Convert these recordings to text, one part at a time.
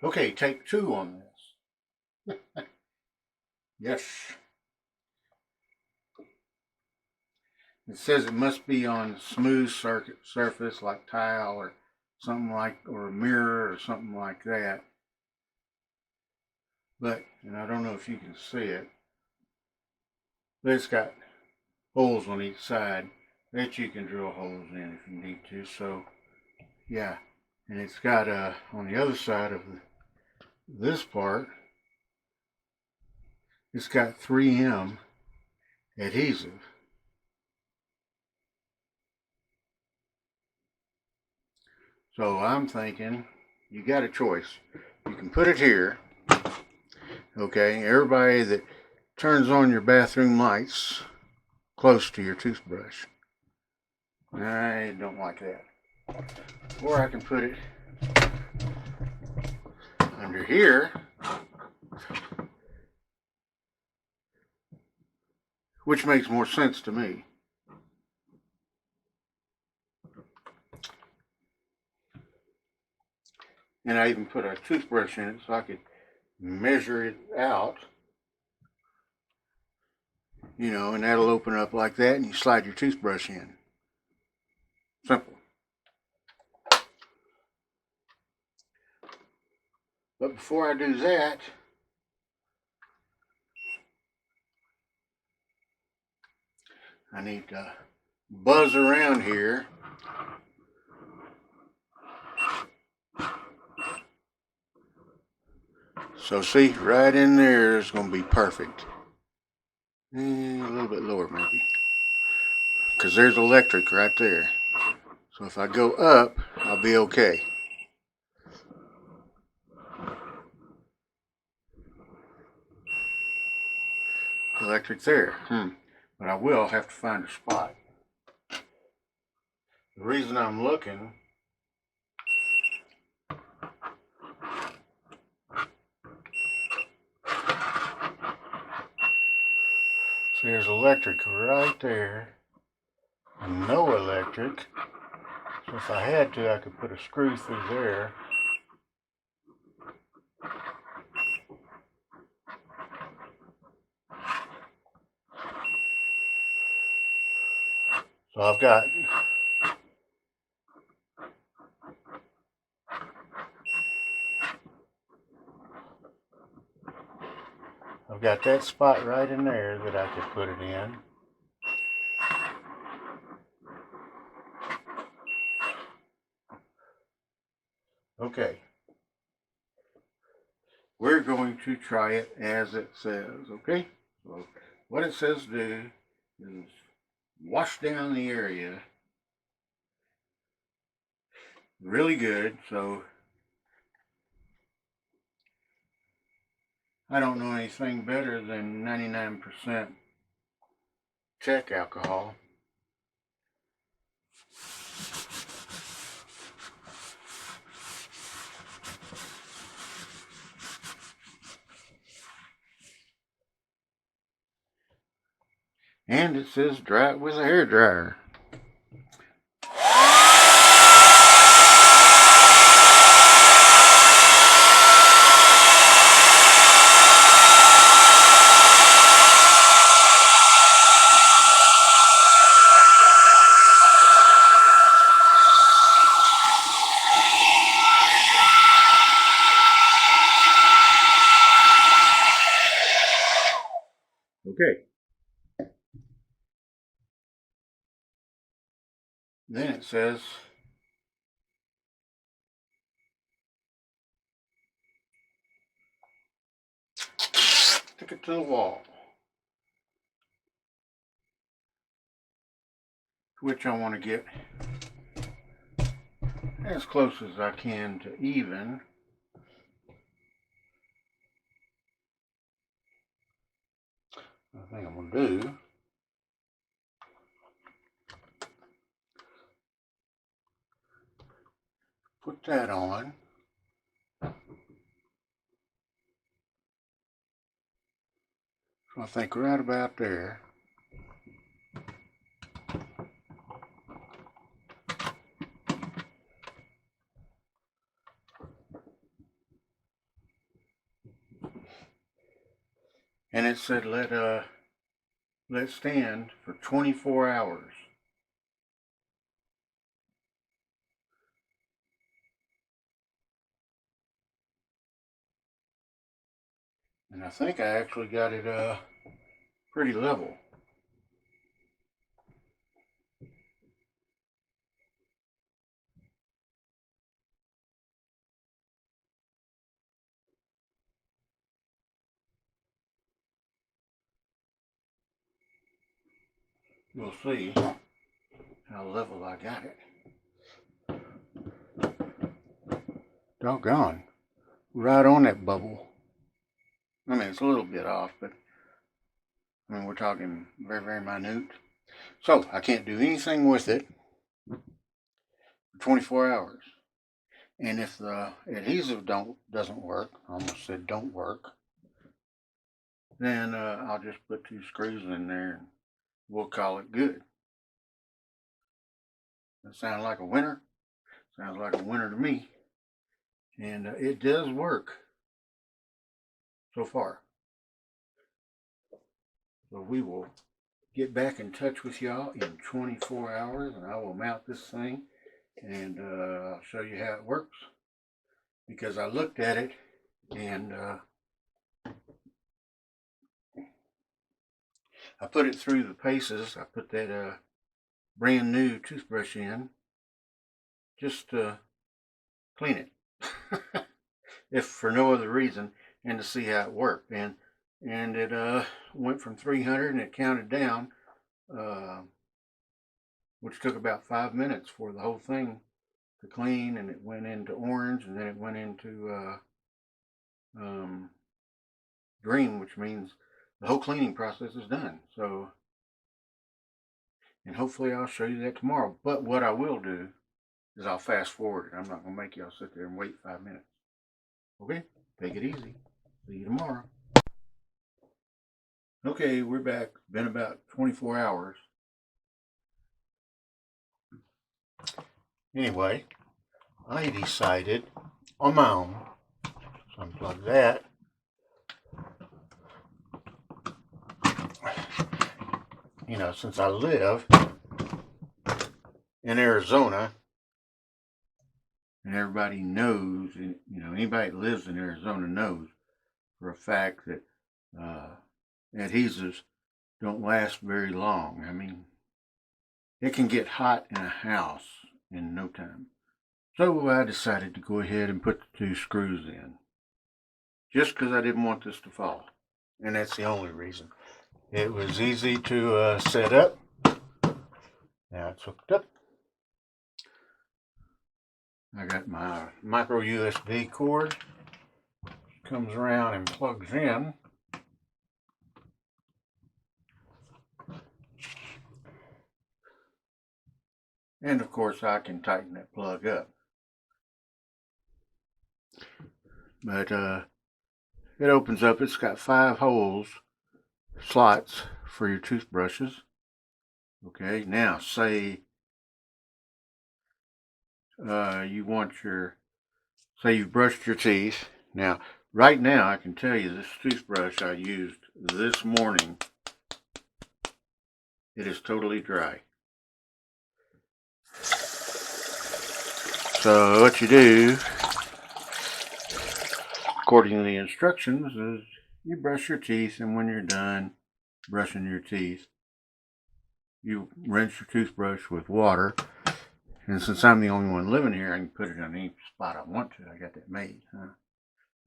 Okay, take two on this. Yes. It says it must be on smooth surface like tile or something like, or a mirror or something like that. But, and I don't know if you can see it, but it's got holes on each side that you can drill holes in if you need to. So, yeah. And it's got, on the other side of this part, it's got 3M adhesive. So I'm thinking you got a choice. You can put it here. Okay, everybody that turns on your bathroom lights close to your toothbrush. I don't like that. Or I can put it under here, which makes more sense to me. And I even put a toothbrush in it so I could measure it out, you know, and that'll open up like that and you slide your toothbrush in. Simple. But before I do that, I need to buzz around here. So see, right in there is going to be perfect. A little bit lower maybe. Because there's electric right there. So if I go up, I'll be okay. Electric there. But I will have to find a spot. The reason I'm looking so there's electric right there. And no electric. So if I had to, I could put a screw through there. So I've got that spot right in there that I could put it in. Okay. We're going to try it as it says, okay? So what it says do is wash down the area really good. So I don't know anything better than 99% check alcohol. And it says dry it with a hair dryer. Okay. Then it says stick it to the wall, which I want to get as close as I can to even. I think I'm going to do put that on. So I think right about there. and it said let stand for 24 hours. And I think I actually got it pretty level. We'll see how level I got it. Doggone. Right on that bubble. I mean, it's a little bit off, but I mean, we're talking very, very minute. So I can't do anything with it for 24 hours. And if the adhesive doesn't work, I almost said don't work, then I'll just put 2 screws in there and we'll call it good. That sounds like a winner. Sounds like a winner to me. And it does work so far. So we will get back in touch with y'all in 24 hours and I will mount this thing and I'll show you how it works. Because I looked at it and I put it through the paces. I put that brand new toothbrush in just to clean it, if for no other reason, and to see how it worked. And it went from 300 and it counted down, which took about 5 minutes for the whole thing to clean. And it went into orange, and then it went into green, which means the whole cleaning process is done. So, and hopefully I'll show you that tomorrow. But what I will do is I'll fast forward it. I'm not going to make y'all sit there and wait 5 minutes. Okay? Take it easy. See you tomorrow. Okay, we're back. Been about 24 hours. Anyway, I decided on my own to unplug that. You know, since I live in Arizona, and everybody knows, you know, anybody that lives in Arizona knows for a fact that adhesives don't last very long. I mean, it can get hot in a house in no time. So I decided to go ahead and put the 2 screws in, just because I didn't want this to fall. And that's the only reason. It was easy to set up. Now it's hooked up. I got my micro USB cord. Comes around and plugs in. And of course I can tighten that plug up. But it opens up. It's got 5 holes, slots for your toothbrushes. Okay, now say say you've brushed your teeth. Now, right now I can tell you this toothbrush I used this morning, it is totally dry. So what you do, according to the instructions, is you brush your teeth, and when you're done brushing your teeth, you rinse your toothbrush with water. And since I'm the only one living here, I can put it on any spot I want to. I got that made.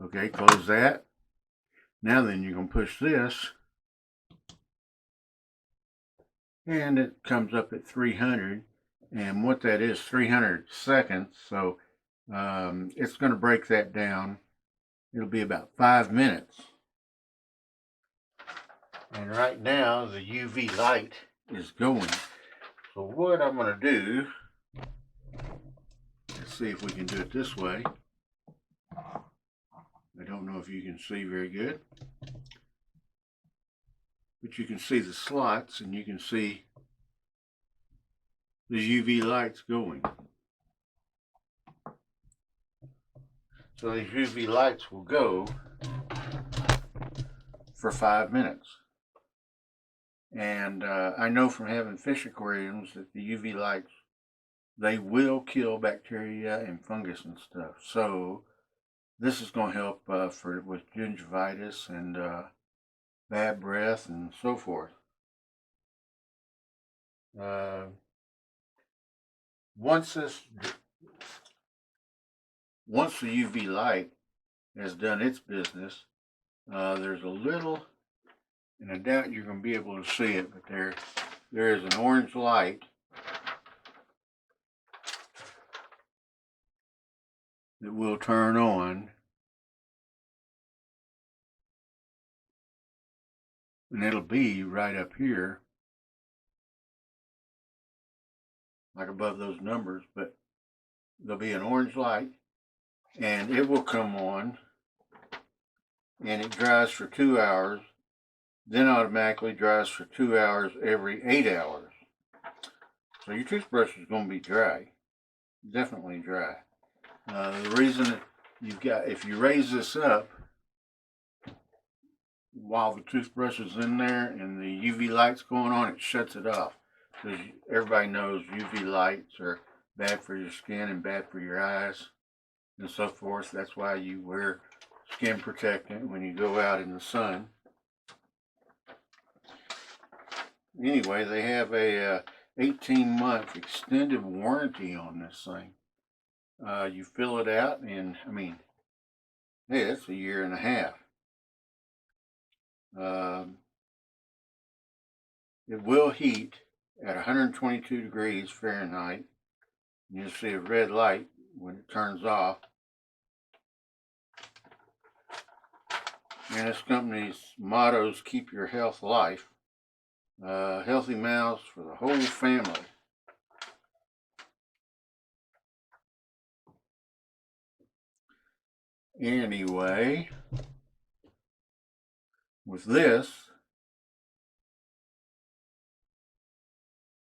Okay, close that. Now then, you're going to push this, and it comes up at 300. And what that is, 300 seconds. So it's going to break that down. It'll be about 5 minutes. And right now, the UV light is going. So what I'm going to do, let's see if we can do it this way. I don't know if you can see very good, but you can see the slots and you can see the UV lights going. So these UV lights will go for 5 minutes. And I know from having fish aquariums that the UV lights, they will kill bacteria and fungus and stuff. So this is going to help with gingivitis and bad breath and so forth. Once the UV light has done its business, there's a little, and I doubt you're going to be able to see it, but there is an orange light that will turn on, and it'll be right up here, like above those numbers, but there'll be an orange light, and it will come on, and it dries for 2 hours, then automatically dries for 2 hours every 8 hours. So your toothbrush is going to be dry, definitely dry. The reason that if you raise this up while the toothbrush is in there and the UV light's going on, it shuts it off. Because everybody knows UV lights are bad for your skin and bad for your eyes and so forth. That's why you wear skin protectant when you go out in the sun. Anyway, they have a 18-month extended warranty on this thing. You fill it out, and I mean, hey, it's a year and a half. It will heat at 122 degrees Fahrenheit. You'll see a red light when it turns off. And this company's motto is keep your health life. Healthy mouths for the whole family. Anyway, with this,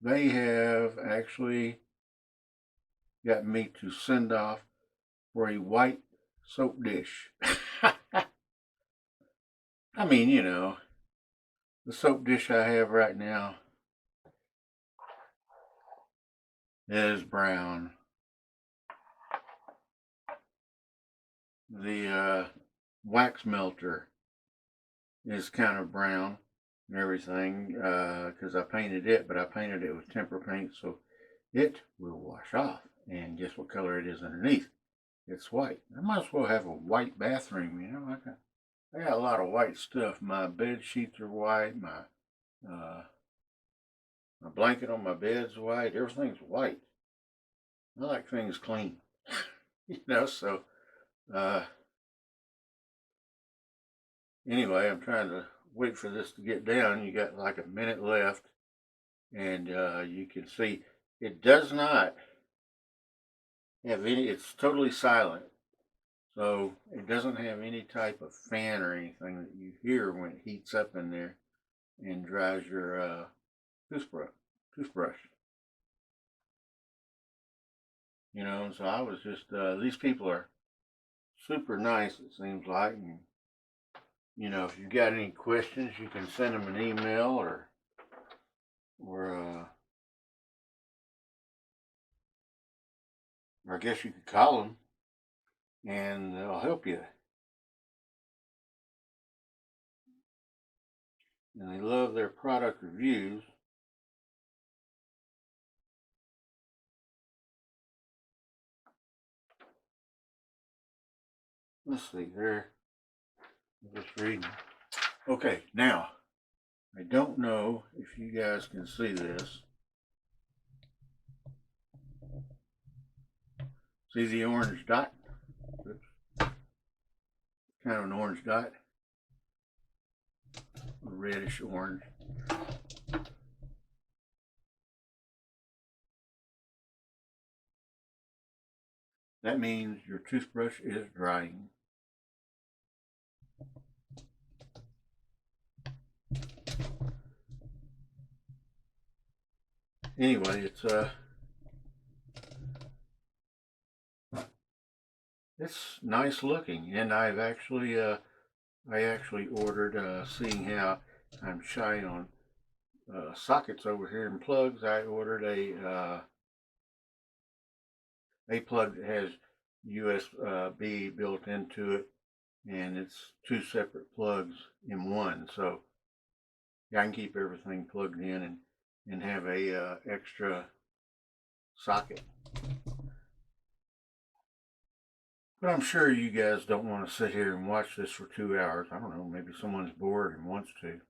they have actually got me to send off for a white soap dish. I mean, you know, the soap dish I have right now is brown. The wax melter is kind of brown and everything because I painted it, but I painted it with tempera paint, so it will wash off. And guess what color it is underneath? It's white. I might as well have a white bathroom, you know. I got a lot of white stuff. My bed sheets are white. My blanket on my bed's white. Everything's white. I like things clean, you know. So anyway, I'm trying to wait for this to get down. You got like a minute left, and you can see it does not have any. It's totally silent. So it doesn't have any type of fan or anything that you hear when it heats up in there and dries your toothbrush. You know, so I was just, these people are super nice, it seems like. And, you know, if you got any questions, you can send them an email or I guess you could call them and they'll help you. And they love their product reviews. Let's see, there. I'm just reading. Okay, now, I don't know if you guys can see this. See the orange dot? Oops. Kind of an orange dot. Reddish orange. That means your toothbrush is drying. Anyway, it's nice looking, and I've actually I actually ordered, seeing how I'm shy on sockets over here and plugs, I ordered a plug that has USB built into it, and it's two separate plugs in one. So yeah, I can keep everything plugged in and have a extra socket. But I'm sure you guys don't want to sit here and watch this for 2 hours. I don't know, maybe someone's bored and wants to.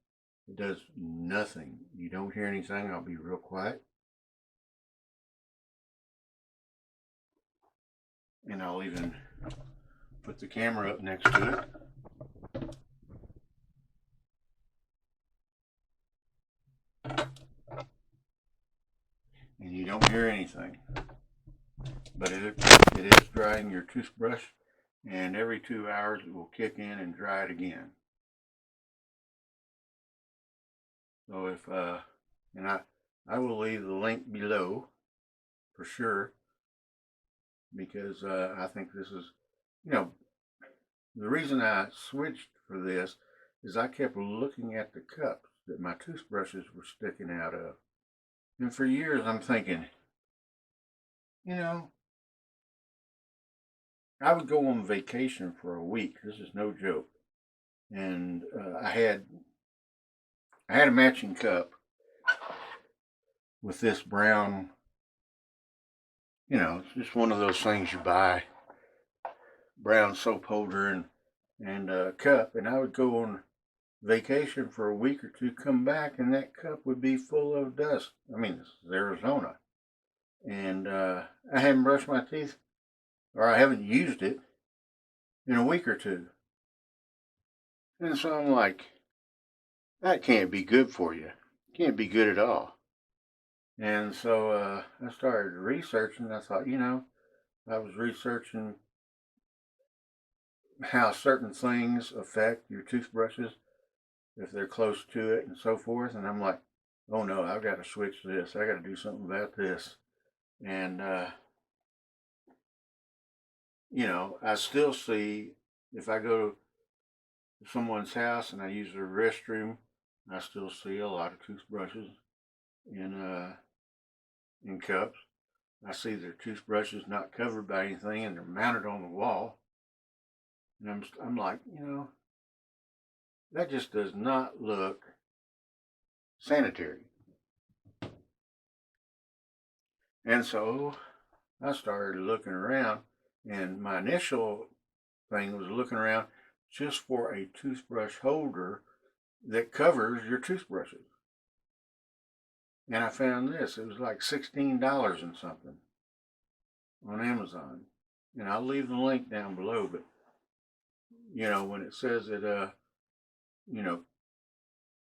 It does nothing. You don't hear anything. I'll be real quiet. And I'll even put the camera up next to it. And you don't hear anything. But it is drying your toothbrush, and every 2 hours it will kick in and dry it again. So if and I will leave the link below for sure, because I think this is, you know, the reason I switched for this is I kept looking at the cups that my toothbrushes were sticking out of. And for years I'm thinking, you know, I would go on vacation for a week. This is no joke. And I had a matching cup with this brown, it's just one of those things you buy, brown soap holder and a cup. And I would go on vacation for a week or two, come back, and that cup would be full of dust. I mean, this is Arizona. And I haven't brushed my teeth, or I haven't used it in a week or two. And so I'm like, that can't be good for you. Can't be good at all. And so I started researching. I thought, I was researching how certain things affect your toothbrushes if they're close to it and so forth. And I'm like, oh no, I've got to switch this. I got to do something about this. And, I still see, if I go to someone's house and I use their restroom, I still see a lot of toothbrushes in cups. I see their toothbrushes not covered by anything and they're mounted on the wall. And I'm like, that just does not look sanitary. And so I started looking around, and my initial thing was looking around just for a toothbrush holder that covers your toothbrushes. And I found this. It was like $16 and something on Amazon. And I'll leave the link down below, but when it says it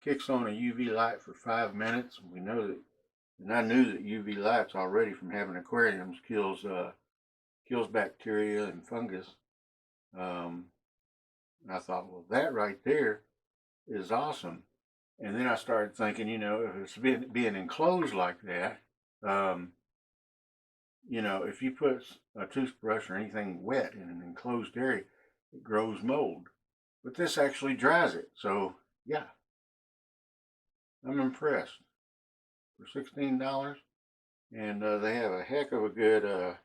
kicks on a UV light for 5 minutes, we know that, and I knew that UV lights already from having aquariums kills bacteria and fungus. I thought, well, that right there is awesome. And then I started thinking, if it's being enclosed like that, if you put a toothbrush or anything wet in an enclosed area, it grows mold. But this actually dries it. So, yeah, I'm impressed. For $16, and they have a heck of a good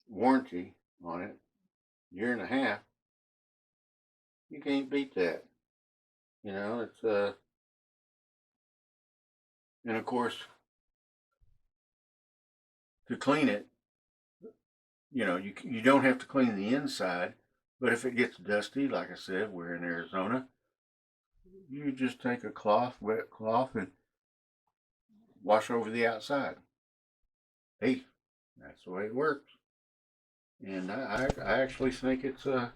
warranty on it, year and a half. You can't beat that. It's and of course, to clean it, you don't have to clean the inside, but if it gets dusty, like I said, we're in Arizona, you just take a wet cloth, and wash over the outside. Hey, that's the way it works. And I actually think it's a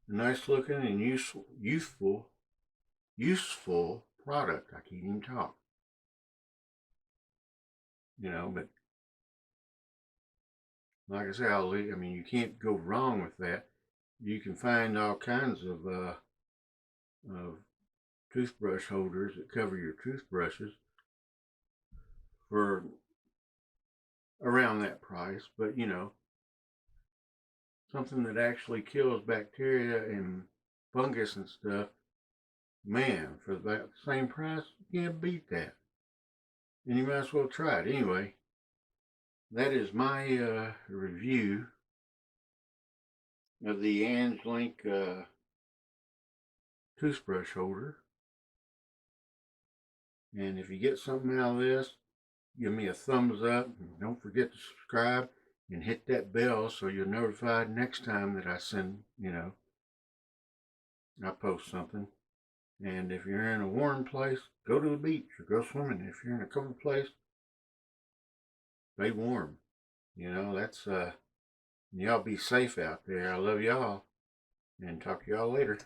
nice looking and useful product. I can't even talk. But like I say, you can't go wrong with that. You can find all kinds of toothbrush holders that cover your toothbrushes for around that price. But something that actually kills bacteria and fungus and stuff, man, for about the same price, you can't beat that. And you might as well try it. Anyway, that is my review of the Anglink toothbrush holder. And if you get something out of this, give me a thumbs up. And don't forget to subscribe and hit that bell so you're notified next time that I send, I post something. And if you're in a warm place, go to the beach or go swimming. If you're in a cold place, stay warm. That's y'all be safe out there. I love y'all and talk to y'all later.